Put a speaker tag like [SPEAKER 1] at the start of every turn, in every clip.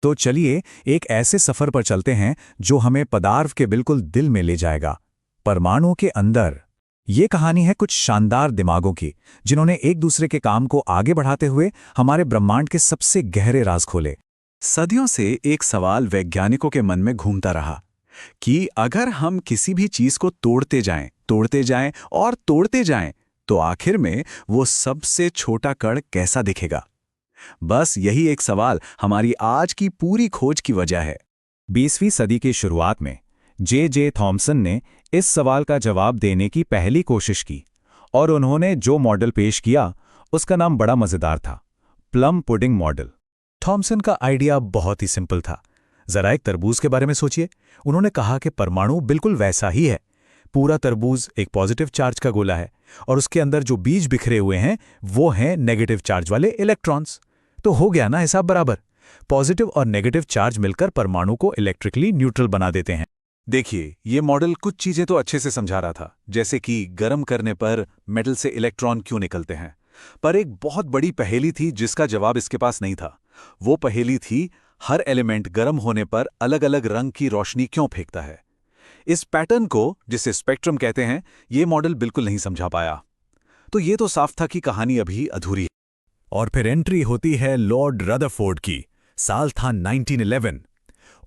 [SPEAKER 1] तो चलिए एक ऐसे सफर पर चलते हैं जो हमें पदार्थ के बिल्कुल दिल में ले जाएगा, परमाणुओं के अंदर। ये कहानी है कुछ शानदार दिमागों की, जिन्होंने एक दूसरे के काम को आगे बढ़ाते हुए हमारे ब्रह्मांड के सबसे गहरे राज खोले।
[SPEAKER 2] सदियों से एक सवाल वैज्ञानिकों के मन में घूमता रहा कि अगर हम किसी भी चीज को तोड़ते जाएं और तोड़ते जाएं, तो आखिर में वो सबसे छोटा कण कैसा दिखेगा। बस यही एक सवाल हमारी आज की पूरी खोज की वजह है।
[SPEAKER 1] 20वीं सदी की शुरुआत में जे थॉमसन ने इस सवाल का जवाब देने की पहली कोशिश की, और उन्होंने जो मॉडल पेश किया उसका नाम बड़ा मजेदार था, प्लम पुडिंग मॉडल। थॉमसन का आइडिया बहुत ही सिंपल था। जरा एक तरबूज के बारे में सोचिए। उन्होंने कहा कि परमाणु बिल्कुल वैसा ही है। पूरा तरबूज एक पॉजिटिव चार्ज का गोला है, और उसके अंदर जो बीज बिखरे हुए हैं वो हैं नेगेटिव चार्ज वाले इलेक्ट्रॉन्स। तो हो गया ना हिसाब बराबर। पॉजिटिव और नेगेटिव चार्ज मिलकर परमाणु को इलेक्ट्रिकली न्यूट्रल बना देते हैं।
[SPEAKER 2] देखिए, ये मॉडल कुछ चीजें तो अच्छे से समझा रहा था, जैसे कि गर्म करने पर मेटल से इलेक्ट्रॉन क्यों निकलते हैं। पर एक बहुत बड़ी पहेली थी जिसका जवाब इसके पास नहीं था। वो पहेली थी, हर एलिमेंट गर्म होने पर अलग अलग रंग की रोशनी क्यों फेंकता है। इस पैटर्न को, जिसे स्पेक्ट्रम कहते हैं, ये मॉडल बिल्कुल नहीं समझा पाया। तो ये तो साफ था कि कहानी अभी अधूरी है।
[SPEAKER 1] और फिर एंट्री होती है लॉर्ड रदरफोर्ड की। साल था 1911।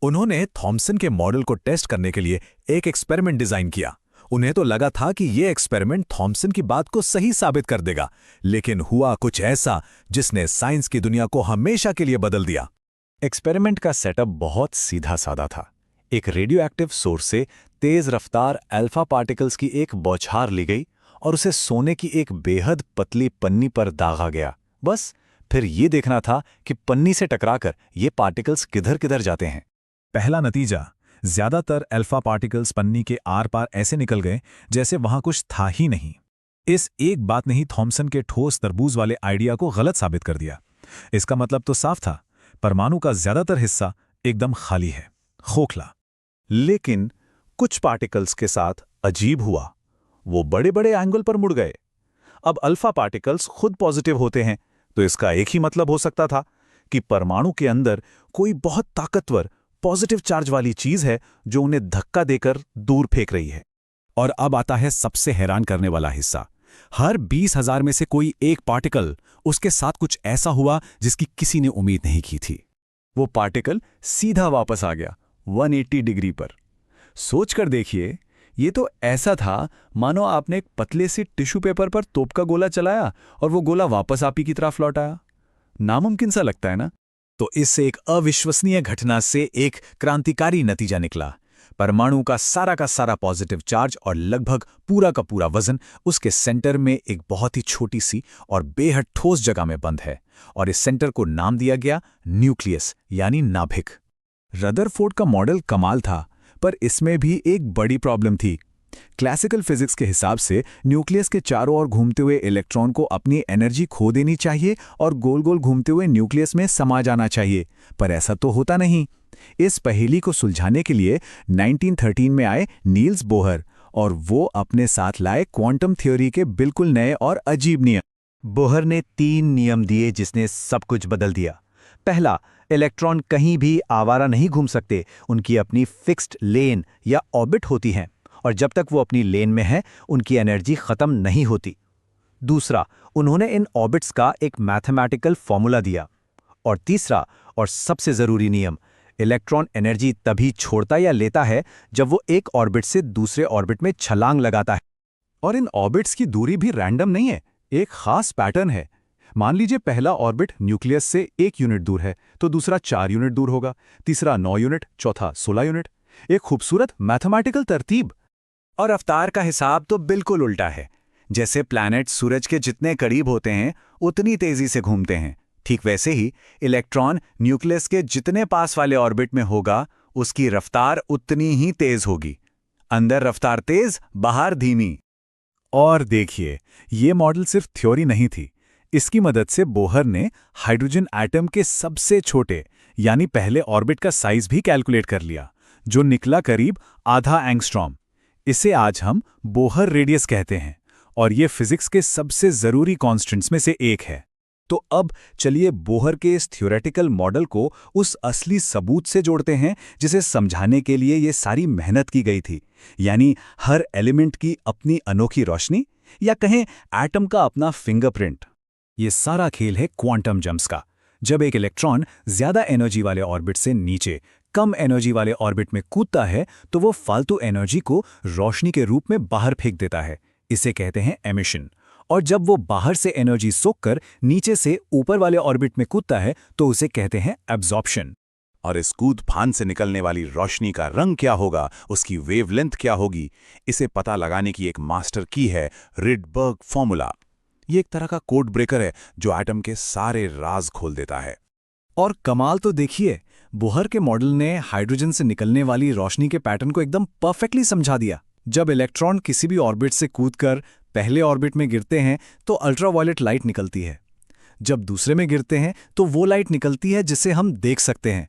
[SPEAKER 1] उन्होंने थॉमसन के मॉडल को टेस्ट करने के लिए एक एक्सपेरिमेंट डिजाइन किया। उन्हें तो लगा था कि ये एक्सपेरिमेंट थॉमसन की बात को सही साबित कर देगा, लेकिन हुआ कुछ ऐसा जिसने साइंस की दुनिया को हमेशा के लिए बदल दिया। एक्सपेरिमेंट का सेटअप बहुत सीधा साधा था। एक रेडियो एक्टिव सोर्स से तेज रफ्तार अल्फा पार्टिकल्स की एक बौछार ली गई और उसे सोने की एक बेहद पतली पन्नी पर दागा गया। बस फिर ये देखना था कि पन्नी से टकराकर ये पार्टिकल्स किधर किधर जाते हैं। पहला नतीजा, ज्यादातर अल्फा पार्टिकल्स पन्नी के आर पार ऐसे निकल गए जैसे वहां कुछ था ही नहीं। इस एक बात ने ही थॉमसन के ठोस तरबूज वाले आइडिया को गलत साबित कर दिया। इसका मतलब तो साफ था, परमाणु का ज्यादातर हिस्सा एकदम खाली है, खोखला।
[SPEAKER 2] लेकिन कुछ पार्टिकल्स के साथ अजीब हुआ। वो बड़े बड़े एंगल पर मुड़ गए। अब अल्फा पार्टिकल्स खुद पॉजिटिव होते हैं, तो इसका एक ही मतलब हो सकता था कि परमाणु के अंदर कोई बहुत ताकतवर पॉजिटिव चार्ज वाली चीज है जो उन्हें धक्का देकर दूर फेंक रही है।
[SPEAKER 1] और अब आता है सबसे हैरान करने वाला हिस्सा। हर 20,000 में से कोई एक पार्टिकल, उसके साथ कुछ ऐसा हुआ जिसकी किसी ने उम्मीद नहीं की थी।
[SPEAKER 2] वो पार्टिकल सीधा वापस आ गया 180 डिग्री पर। सोचकर देखिए, ये तो ऐसा था मानो आपने एक पतले से टिश्यू पेपर पर तोप का गोला चलाया और वो गोला वापस आप ही की तरफ लौट आया। नामुमकिन सा लगता है ना।
[SPEAKER 1] तो इससे एक अविश्वसनीय घटना से एक क्रांतिकारी नतीजा निकला। परमाणु का सारा पॉजिटिव चार्ज और लगभग पूरा का पूरा वजन उसके सेंटर में एक बहुत ही छोटी सी और बेहद ठोस जगह में बंद है, और इस सेंटर को नाम दिया गया न्यूक्लियस, यानी नाभिक। रदरफोर्ड का मॉडल कमाल था, पर इसमें भी एक बड़ी प्रॉब्लम थी। क्लासिकल फिजिक्स के हिसाब से न्यूक्लियस के चारों ओर घूमते हुए इलेक्ट्रॉन को अपनी एनर्जी खो देनी चाहिए और गोल गोल घूमते हुए न्यूक्लियस में समा जाना चाहिए, पर ऐसा तो होता नहीं। इस पहेली को सुलझाने के लिए 1913 में आए नील्स बोहर, और वो अपने साथ लाए क्वांटम थ्योरी के बिल्कुल नए और अजीब नियम।
[SPEAKER 3] बोहर ने 3 नियम दिए जिसने सब कुछ बदल दिया। पहला, इलेक्ट्रॉन कहीं भी आवारा नहीं घूम सकते, उनकी अपनी फिक्स्ड लेन या ऑर्बिट होती हैं, और जब तक वो अपनी लेन में है उनकी एनर्जी खत्म नहीं होती। दूसरा, उन्होंने इन ऑर्बिट्स का एक मैथमेटिकल फॉर्मूला दिया। और तीसरा और सबसे जरूरी नियम, इलेक्ट्रॉन एनर्जी तभी छोड़ता या लेता है जब वो एक ऑर्बिट से दूसरे ऑर्बिट में छलांग लगाता है।
[SPEAKER 2] और इन ऑर्बिट्स की दूरी भी रैंडम नहीं है, एक खास पैटर्न है। मान लीजिए पहला ऑर्बिट न्यूक्लियस से 1 यूनिट दूर है, तो दूसरा 4 यूनिट दूर होगा, तीसरा 9 यूनिट, चौथा 16 यूनिट। एक खूबसूरत मैथमेटिकल तरतीब।
[SPEAKER 1] और रफ्तार का हिसाब तो बिल्कुल उल्टा है। जैसे प्लैनेट सूरज के जितने करीब होते हैं उतनी तेजी से घूमते हैं, ठीक वैसे ही इलेक्ट्रॉन न्यूक्लियस के जितने पास वाले ऑर्बिट में होगा उसकी रफ्तार उतनी ही तेज होगी। अंदर रफ्तार तेज, बाहर धीमी। और देखिए, ये मॉडल सिर्फ थ्योरी नहीं थी। इसकी मदद से बोहर ने हाइड्रोजन एटम के सबसे छोटे यानी पहले ऑर्बिट का साइज भी कैलकुलेट कर लिया, जो निकला करीब आधा एंगस्ट्रॉम। इसे आज हम बोहर रेडियस कहते हैं, और ये फिजिक्स के सबसे जरूरी कॉन्स्टेंट्स में से एक है। तो अब चलिए बोहर के इस थ्योरेटिकल मॉडल को उस असली सबूत से जोड़ते हैं जिसे समझाने के लिए ये सारी मेहनत की गई थी, यानी हर एलिमेंट की अपनी अनोखी रोशनी, या कहें एटम का अपना फिंगरप्रिंट। ये सारा खेल है क्वांटम जंप्स का। जब एक इलेक्ट्रॉन ज्यादा एनर्जी वाले ऑर्बिट से नीचे कम एनर्जी वाले ऑर्बिट में कूदता है तो वो फालतू एनर्जी को रोशनी के रूप में बाहर फेंक देता है। इसे कहते हैं एमिशन। और जब वो बाहर से एनर्जी सोखकर नीचे से ऊपर वाले ऑर्बिट में कूदता है तो उसे कहते हैं एब्जॉर्प्शन।
[SPEAKER 2] और इस कूद फान से निकलने वाली रोशनी का रंग क्या होगा, उसकी वेवलेंथ क्या होगी, इसे पता लगाने की एक मास्टर की है रिडबर्ग फॉर्मूला। ये एक तरह का कोड ब्रेकर है जो एटम के सारे राज खोल देता है।
[SPEAKER 1] और कमाल तो देखिए, बोहर के मॉडल ने हाइड्रोजन से निकलने वाली रोशनी के पैटर्न को एकदम परफेक्टली समझा दिया। जब इलेक्ट्रॉन किसी भी ऑर्बिट से कूदकर पहले ऑर्बिट में गिरते हैं तो अल्ट्रावायलेट लाइट निकलती है। जब दूसरे में गिरते हैं तो वो लाइट निकलती है जिसे हम देख सकते हैं।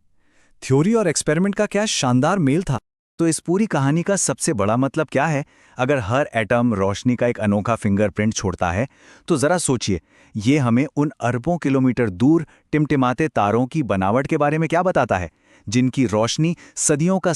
[SPEAKER 1] थ्योरी और एक्सपेरिमेंट का क्या शानदार मेल था।
[SPEAKER 3] तो इस पूरी कहानी का सबसे बड़ा मतलब क्या है? अगर हर एटम रोशनी का एक अनोखा फिंगरप्रिंट छोड़ता है तो जरा सोचिए, ये हमें उन अरबों किलोमीटर दूर टिमटिमाते तारों की बनावट के बारे में क्या बताता है, जिनकी रोशनी सदियों का